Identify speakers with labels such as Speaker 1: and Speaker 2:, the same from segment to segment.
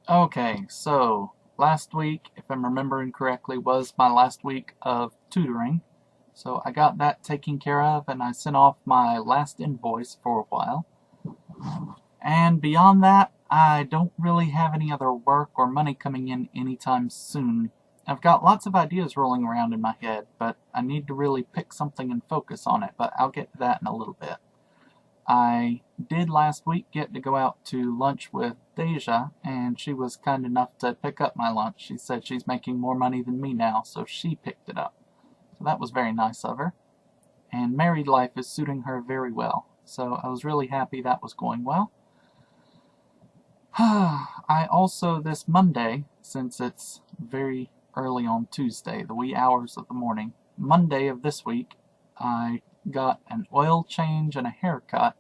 Speaker 1: Okay, so last week, if I'm remembering correctly, was my last week of tutoring. So I got that taken care of and I sent off my last invoice for a while. And beyond that, I don't really have any other work or money coming in anytime soon. I've got lots of ideas rolling around in my head, but I need to really pick something and focus on it, but I'll get to that in a little bit. I did last week get to go out to lunch with Deja, and she was kind enough to pick up my lunch. She said she's making more money than me now, so she picked it up. So that was very nice of her. And married life is suiting her very well. So I was really happy that was going well. I also, this Monday, since it's very early on Tuesday, the wee hours of the morning, Monday of this week, I got an oil change and a haircut,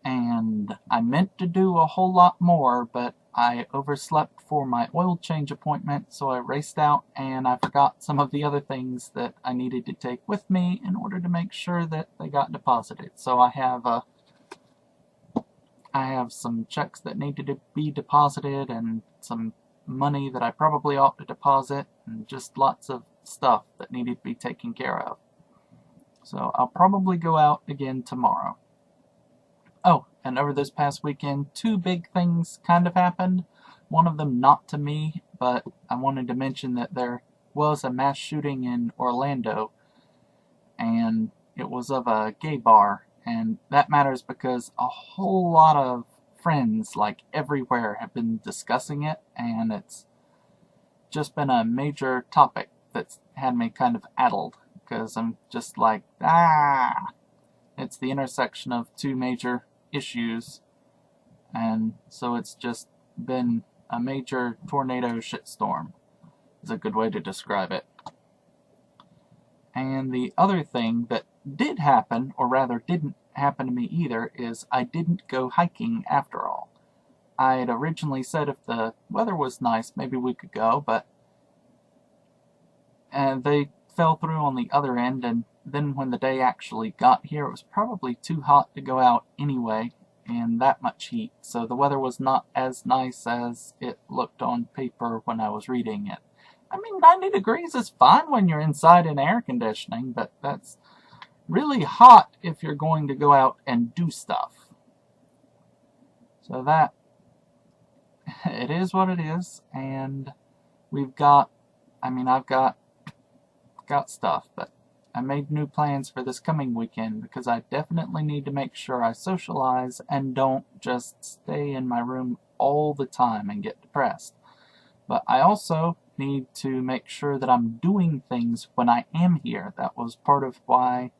Speaker 1: and I meant to do a whole lot more, but I overslept for my oil change appointment, so I raced out and I forgot some of the other things that I needed to take with me in order to make sure that they got deposited. So I have some checks that need to be deposited and some money that I probably ought to deposit and just lots of stuff that needed to be taken care of. So I'll probably go out again tomorrow. Oh, and over this past weekend, two big things kind of happened. One of them not to me, but I wanted to mention that there was a mass shooting in Orlando, and it was of a gay bar. And that matters because a whole lot of friends, like everywhere, have been discussing it, and it's just been a major topic that's had me kind of addled because I'm just like, it's the intersection of two major issues, and so it's just been a major tornado shitstorm, is a good way to describe it. And the other thing that did happen, or rather didn't happen to me either, is I didn't go hiking after all. I had originally said if the weather was nice, maybe we could go, but they fell through on the other end, and then when the day actually got here, it was probably too hot to go out anyway, and that much heat, so the weather was not as nice as it looked on paper when I was reading it. I mean, 90 degrees is fine when you're inside in air conditioning, but that's really hot if you're going to go out and do stuff. So that, it is what it is, and we've got, I've got stuff, but I made new plans for this coming weekend because I definitely need to make sure I socialize and don't just stay in my room all the time and get depressed. But I also need to make sure that I'm doing things when I am here. That was part of why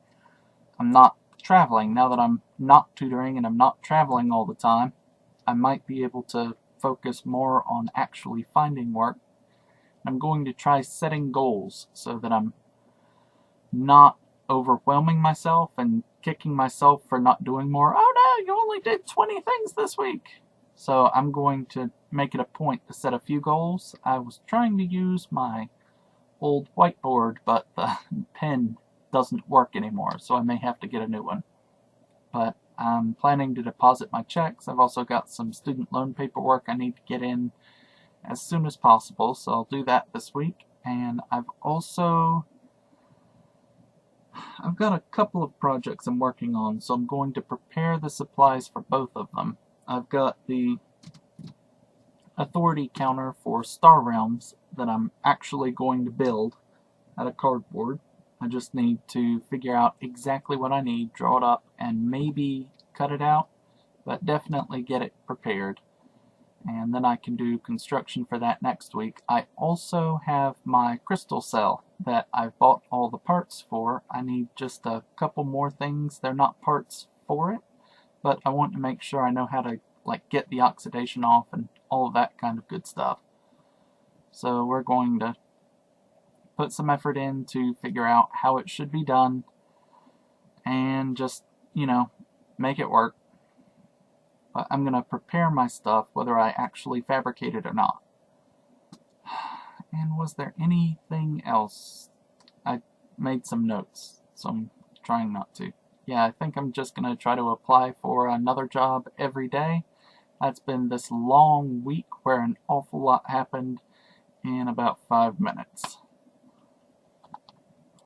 Speaker 1: I'm not traveling. Now that I'm not tutoring and I'm not traveling all the time, I might be able to focus more on actually finding work. I'm going to try setting goals so that I'm not overwhelming myself and kicking myself for not doing more. Oh no, you only did 20 things this week. So I'm going to make it a point to set a few goals. I was trying to use my old whiteboard, but the pen doesn't work anymore, so I may have to get a new one. But I'm planning to deposit my checks. I've also got some student loan paperwork I need to get in as soon as possible, so I'll do that this week. And I've got a couple of projects I'm working on, so I'm going to prepare the supplies for both of them. I've got the authority counter for Star Realms that I'm actually going to build out of cardboard. I just need to figure out exactly what I need, draw it up, and maybe cut it out, but definitely get it prepared. And then I can do construction for that next week. I also have my crystal cell that I've bought all the parts for. I need just a couple more things. They're not parts for it, but I want to make sure I know how to get the oxidation off and all of that kind of good stuff. So we're going to put some effort in to figure out how it should be done and just, make it work. But I'm going to prepare my stuff whether I actually fabricate it or not. And was there anything else? I made some notes, so I'm trying not to. Yeah, I think I'm just going to try to apply for another job every day. It's been this long week where an awful lot happened in about 5 minutes.